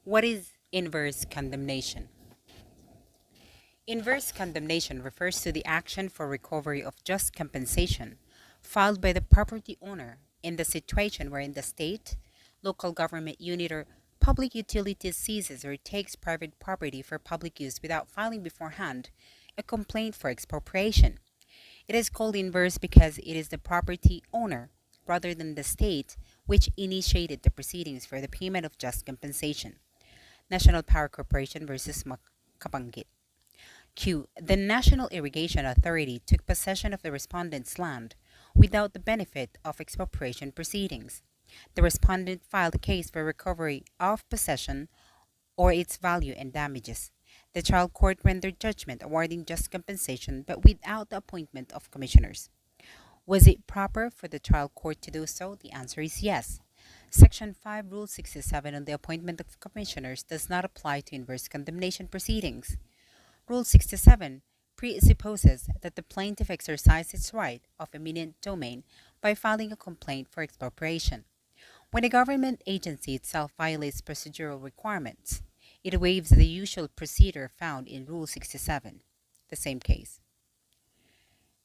What is inverse condemnation? Inverse condemnation refers to the action for recovery of just compensation filed by the property owner in the situation wherein the state, local government unit, or public utility seizes or takes private property for public use without filing beforehand a complaint for expropriation. It is called inverse because it is the property owner, rather than the state, which initiated the proceedings for the payment of just compensation. National Power Corporation versus Kapangit. Q. The National Irrigation Authority took possession of the respondent's land without the benefit of expropriation proceedings. The respondent filed a case for recovery of possession or its value and damages. The trial court rendered judgment awarding just compensation but without the appointment of commissioners. Was it proper for the trial court to do so? The answer is yes. Section 5, Rule 67 on the appointment of commissioners does not apply to inverse condemnation proceedings. Rule 67 presupposes that the plaintiff exercised its right of eminent domain by filing a complaint for expropriation. When a government agency itself violates procedural requirements, it waives the usual procedure found in Rule 67, the same case.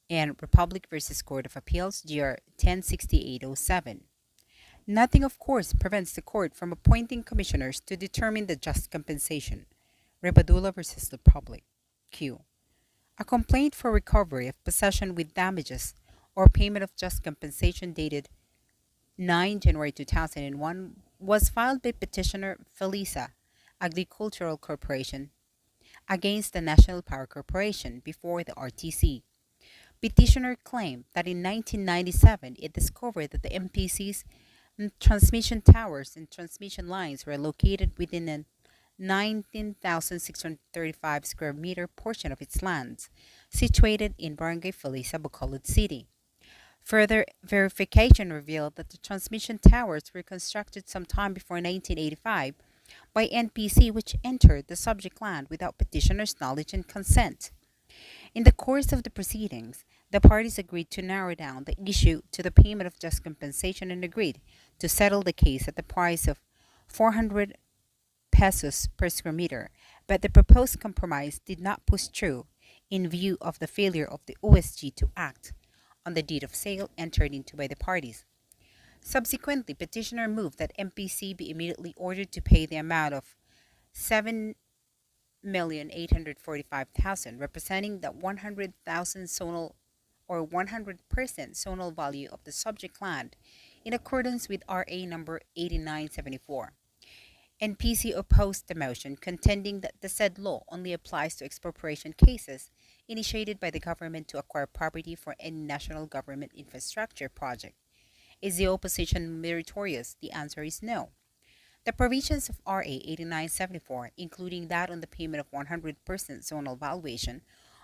And Republic versus Court of Appeals, GR 106807. Nothing, of course, prevents the court from appointing commissioners to determine the just compensation. Rebadula versus Republic. Q. A complaint for recovery of possession with damages or payment of just compensation dated 9 January 2001 was filed by petitioner Felisa Agricultural Corporation against the National Power Corporation before the RTC. Petitioner claimed that in 1997 it discovered that the MPC's transmission towers and transmission lines were located within a 19,635 square meter portion of its lands, situated in Barangay Felisa, Bacolod City. Further verification revealed that the transmission towers were constructed sometime before 1985 by NPC, which entered the subject land without petitioner's knowledge and consent. In the course of the proceedings, the parties agreed to narrow down the issue to the payment of just compensation and agreed to settle the case at the price of 400 pesos per square meter, but the proposed compromise did not push through in view of the failure of the OSG to act on the deed of sale entered into by the parties. Subsequently, petitioner moved that MPC be immediately ordered to pay the amount of 7,845,000, representing the 100,000 zonal or 100% zonal value of the subject land in accordance with RA number 8974. NPC opposed the motion, contending that the said law only applies to expropriation cases initiated by the government to acquire property for any national government infrastructure project. Is the opposition meritorious? The answer is no. The provisions of RA 8974, including that on the payment of 100% zonal valuation,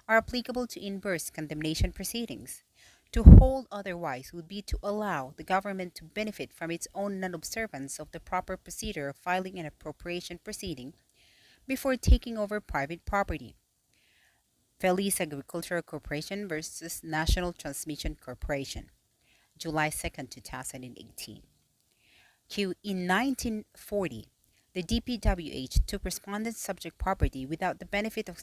are applicable to inverse condemnation proceedings. To hold otherwise would be to allow the government to benefit from its own non-observance of the proper procedure of filing an expropriation proceeding before taking over private property. Feliz Agricultural Corporation versus National Transmission Corporation, July 2nd, 2018. Q. In 1940, the DPWH took respondents' subject property without the benefit of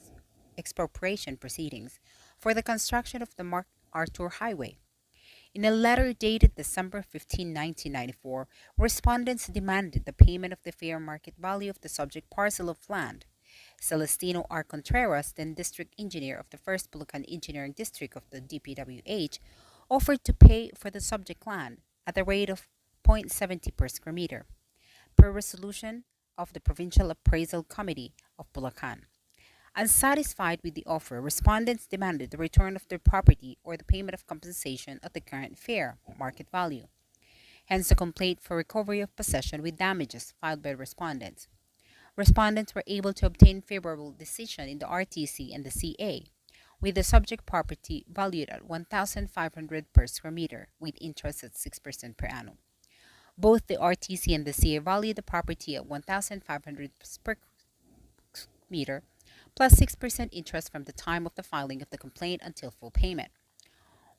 expropriation proceedings for the construction of the MacArthur Highway. In a letter dated December 15, 1994, respondents demanded the payment of the fair market value of the subject parcel of land. Celestino R. Contreras, then district engineer of the 1st Bulacan Engineering District of the DPWH, offered to pay for the subject land at the rate of 0.70 per square meter, per resolution of the Provincial Appraisal Committee of Bulacan. Unsatisfied with the offer, respondents demanded the return of their property or the payment of compensation at the current fair market value. Hence the complaint for recovery of possession with damages filed by respondents. Respondents were able to obtain favorable decision in the RTC and the CA, with the subject property valued at 1,500 per square meter, with interest at 6% per annum. Both the RTC and the CA valued the property at 1,500 per meter, plus 6% interest from the time of the filing of the complaint until full payment.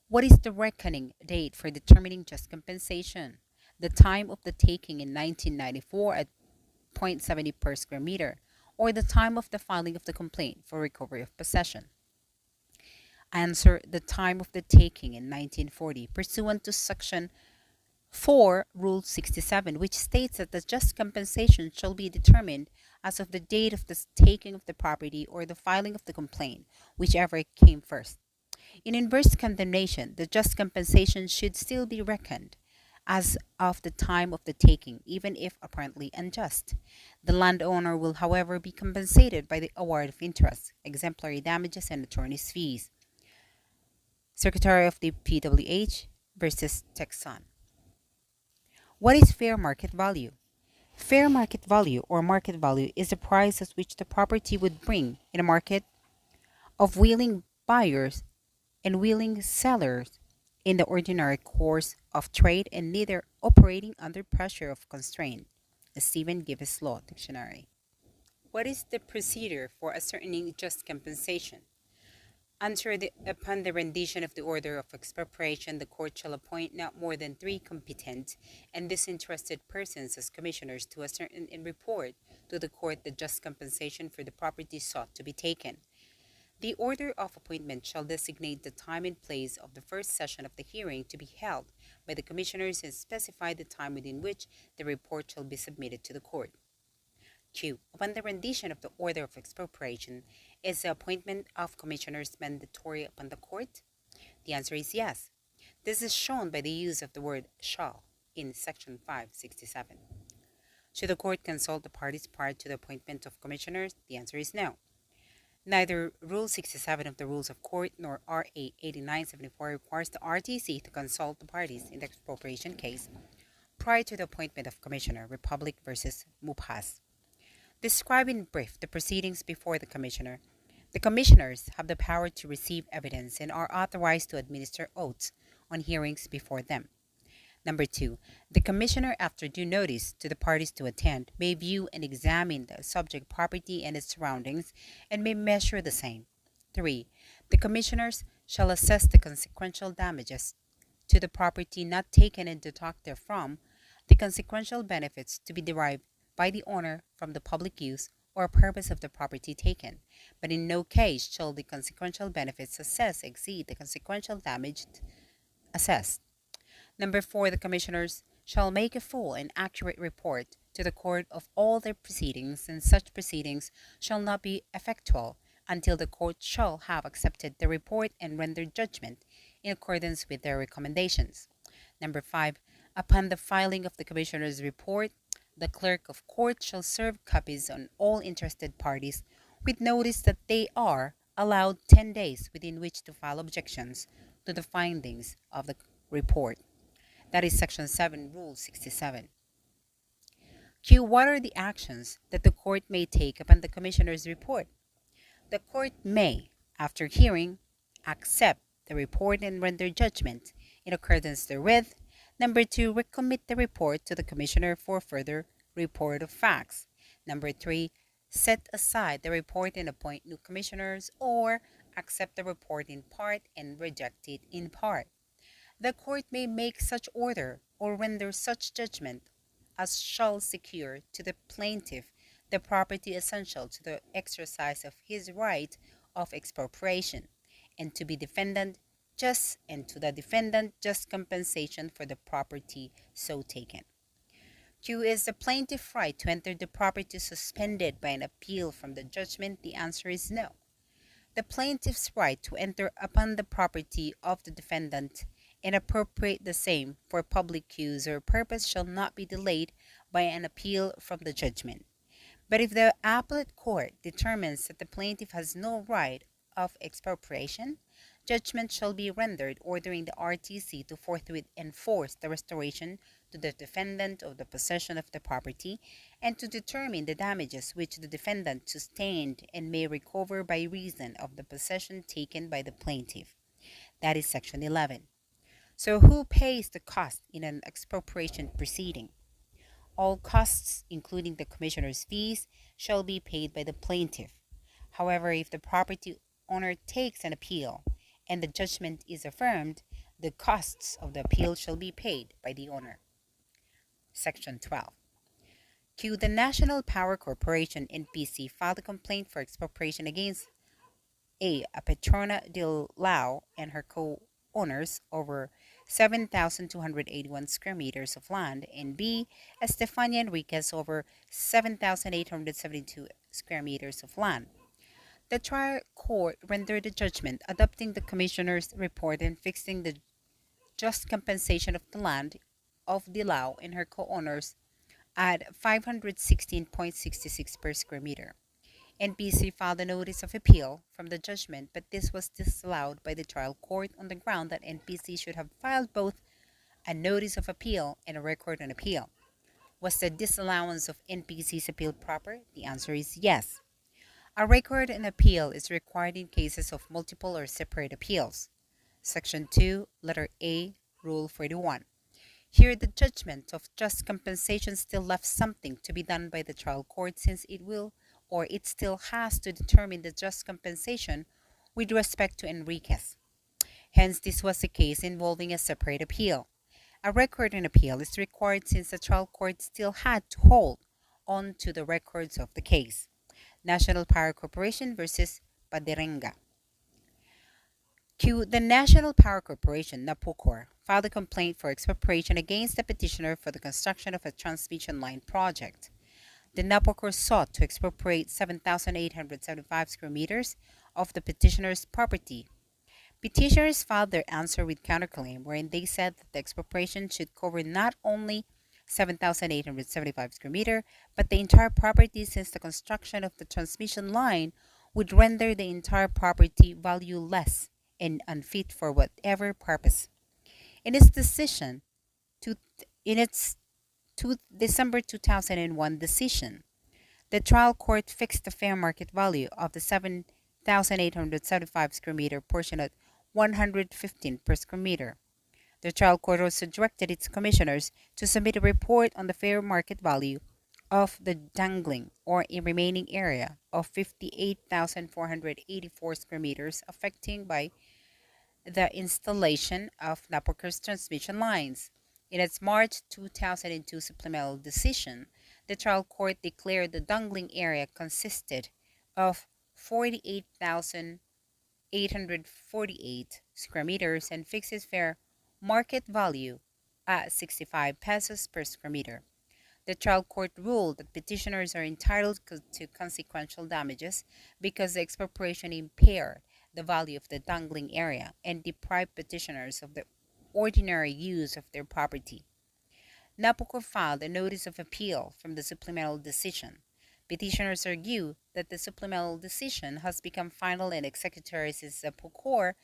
What is the reckoning date for determining just compensation? The time of the taking in 1994 at 0.70 per square meter, or the time of the filing of the complaint for recovery of possession. Answer: the time of the taking in 1940, pursuant to Section 4, Rule 67, which states that the just compensation shall be determined as of the date of the taking of the property or the filing of the complaint, whichever came first. In inverse condemnation, the just compensation should still be reckoned as of the time of the taking, even if apparently unjust. The landowner will, however, be compensated by the award of interest, exemplary damages, and attorney's fees. Secretary of the PWH versus Texan. What is fair market value? Fair market value or market value is the price at which the property would bring in a market of willing buyers and willing sellers in the ordinary course of trade and neither operating under pressure of constraint. Stephen Gibbs Law Dictionary. What is the procedure for ascertaining just compensation? Upon the rendition of the order of expropriation, the court shall appoint not more than 3 competent and disinterested persons as commissioners to ascertain and report to the court the just compensation for the property sought to be taken. The order of appointment shall designate the time and place of the first session of the hearing to be held by the commissioners and specify the time within which the report shall be submitted to the court. Q. Upon the rendition of the order of expropriation, is the appointment of commissioners mandatory upon the court? The answer is yes. This is shown by the use of the word shall in Section 567. Should the court consult the parties prior to the appointment of commissioners? The answer is no. Neither Rule 67 of the Rules of Court nor RA 8974 requires the RTC to consult the parties in the expropriation case prior to the appointment of commissioner. Republic versus Mupas. Describe in brief the proceedings before the commissioner. The commissioners have the power to receive evidence and are authorized to administer oaths on hearings before them. Number 2, the commissioner, after due notice to the parties to attend, may view and examine the subject property and its surroundings and may measure the same. 3, the commissioners shall assess the consequential damages to the property not taken and deduct therefrom the consequential benefits to be derived by the owner from the public use or purpose of the property taken, but in no case shall the consequential benefits assessed exceed the consequential damage assessed. Number 4, the commissioners shall make a full and accurate report to the court of all their proceedings, and such proceedings shall not be effectual until the court shall have accepted the report and rendered judgment in accordance with their recommendations. Number 5, upon the filing of the commissioner's report, the clerk of court shall serve copies on all interested parties with notice that they are allowed 10 days within which to file objections to the findings of the report. That is Section 7, Rule 67. Q. What are the actions that the court may take upon the commissioner's report? The court may, after hearing, accept the report and render judgment in accordance therewith. Number 2, recommit the report to the commissioner for further report of facts. Number 3, set aside the report and appoint new commissioners, or accept the report in part and reject it in part. The court may make such order or render such judgment as shall secure to the plaintiff the property essential to the exercise of his right of expropriation, and to the defendant just compensation for the property so taken. Q. Is the plaintiff right to enter the property suspended by an appeal from the judgment? The answer is no. The plaintiff's right to enter upon the property of the defendant and appropriate the same for public use or purpose shall not be delayed by an appeal from the judgment. But if the appellate court determines that the plaintiff has no right of expropriation, judgment shall be rendered ordering the RTC to forthwith enforce the restoration to the defendant of the possession of the property, and to determine the damages which the defendant sustained and may recover by reason of the possession taken by the plaintiff. That is Section 11. So who pays the cost in an expropriation proceeding? All costs, including the commissioner's fees, shall be paid by the plaintiff. However, if the property owner takes an appeal and the judgment is affirmed, the costs of the appeal shall be paid by the owner. Section 12. Q. The National Power Corporation (NPC) filed a complaint for expropriation against a Petrona del Lao and her co-owners over 7,281 square meters of land, and B. Estefania Enriquez over 7,872 square meters of land. The trial court rendered a judgment adopting the commissioner's report and fixing the just compensation of the land of Dilao and her co-owners at 516.66 per square meter. NPC filed a notice of appeal from the judgment, but this was disallowed by the trial court on the ground that NPC should have filed both a notice of appeal and a record on appeal. Was the disallowance of NPC's appeal proper? The answer is yes. A record on appeal is required in cases of multiple or separate appeals. Section 2, letter A, Rule 41. Here, the judgment of just compensation still left something to be done by the trial court since it will or it still has to determine the just compensation with respect to Enriquez. Hence, this was a case involving a separate appeal. A record on appeal is required since the trial court still had to hold on to the records of the case. National Power Corporation versus Paderenga. Q. The National Power Corporation, NAPOCOR, filed a complaint for expropriation against the petitioner for the construction of a transmission line project. The NAPOCOR sought to expropriate 7,875 square meters of the petitioner's property. Petitioners filed their answer with counterclaim, wherein they said that the expropriation should cover not only 7,875 square meter, but the entire property since the construction of the transmission line would render the entire property valueless and unfit for whatever purpose. In its decision, in its December 2001 decision, the trial court fixed the fair market value of the 7,875 square meter portion at 115 per square meter. The trial court also directed its commissioners to submit a report on the fair market value of the dangling or a remaining area of 58,484 square meters affecting by the installation of NAPOCOR's transmission lines. In its March 2002 supplemental decision, the trial court declared the dangling area consisted of 48,848 square meters and fixed its fair market value at 65 pesos per square meter. The trial court ruled that petitioners are entitled to consequential damages because the expropriation impaired the value of the dangling area and deprived petitioners of the ordinary use of their property. NAPOCOR filed a notice of appeal from the supplemental decision. Petitioners argue that the supplemental decision has become final and executory since the NAPOCOR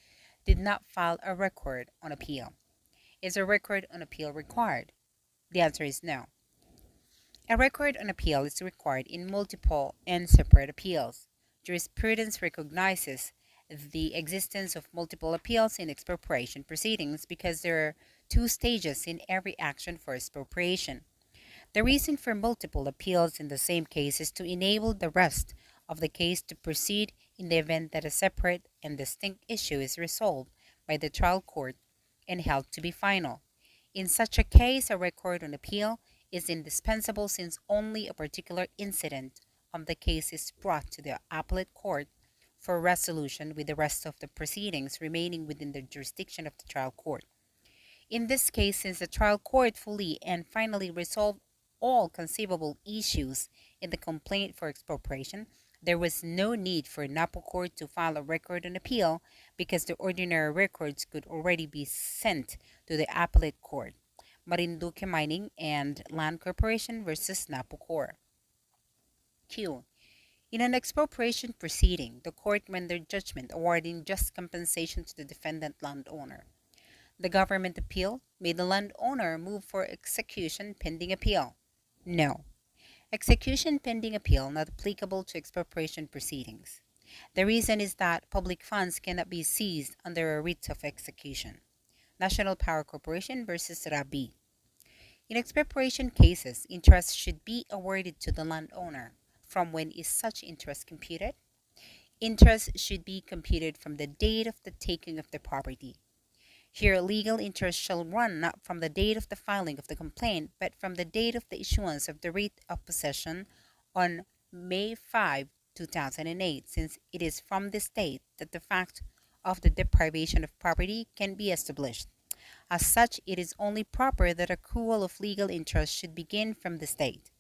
did not file a record on appeal. Is a record on appeal required? The answer is no. A record on appeal is required in multiple and separate appeals. Jurisprudence recognizes the existence of multiple appeals in expropriation proceedings because there are two stages in every action for expropriation. The reason for multiple appeals in the same case is to enable the rest of the case to proceed in the event that a separate and distinct issue is resolved by the trial court and held to be final. In such a case, a record on appeal is indispensable since only a particular incident of the case is brought to the appellate court for resolution, with the rest of the proceedings remaining within the jurisdiction of the trial court. In this case, since the trial court fully and finally resolved all conceivable issues in the complaint for expropriation, there was no need for NAPOCOR to file a record on appeal because the ordinary records could already be sent to the appellate court. Marinduque Mining and Land Corporation versus NAPOCOR. Q. In an expropriation proceeding, the court rendered judgment awarding just compensation to the defendant landowner. The government appealed. May the landowner move for execution pending appeal? No. Execution pending appeal not applicable to expropriation proceedings. The reason is that public funds cannot be seized under a writ of execution. National Power Corporation versus Rabi. In expropriation cases, interest should be awarded to the landowner. From when is such interest computed? Interest should be computed from the date of the taking of the property. Here, legal interest shall run not from the date of the filing of the complaint, but from the date of the issuance of the writ of possession on May 5, 2008, since it is from this date that the fact of the deprivation of property can be established. As such, it is only proper that accrual of legal interest should begin from this date.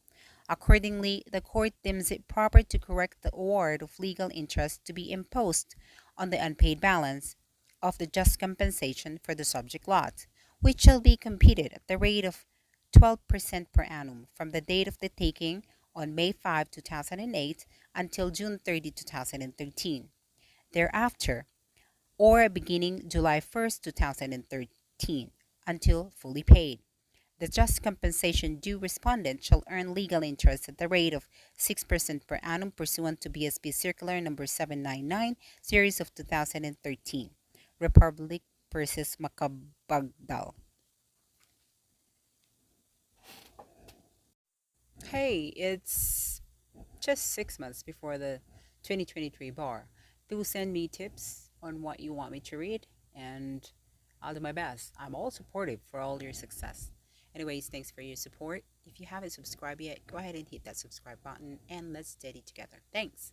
Accordingly, the court deems it proper to correct the award of legal interest to be imposed on the unpaid balance of the just compensation for the subject lot, which shall be computed at the rate of 12% per annum from the date of the taking on May 5, 2008 until June 30, 2013. Thereafter, or beginning July 1, 2013, until fully paid. The just compensation due respondent shall earn legal interest at the rate of 6% per annum pursuant to BSP Circular Number 799, Series of 2013. Republic versus Macabagdal. Hey, it's just 6 months before the 2023 bar. Do send me tips on what you want me to read, and I'll do my best. I'm all supportive for all your success. Anyways, thanks for your support. If you haven't subscribed yet, go ahead and hit that subscribe button and let's study together. Thanks.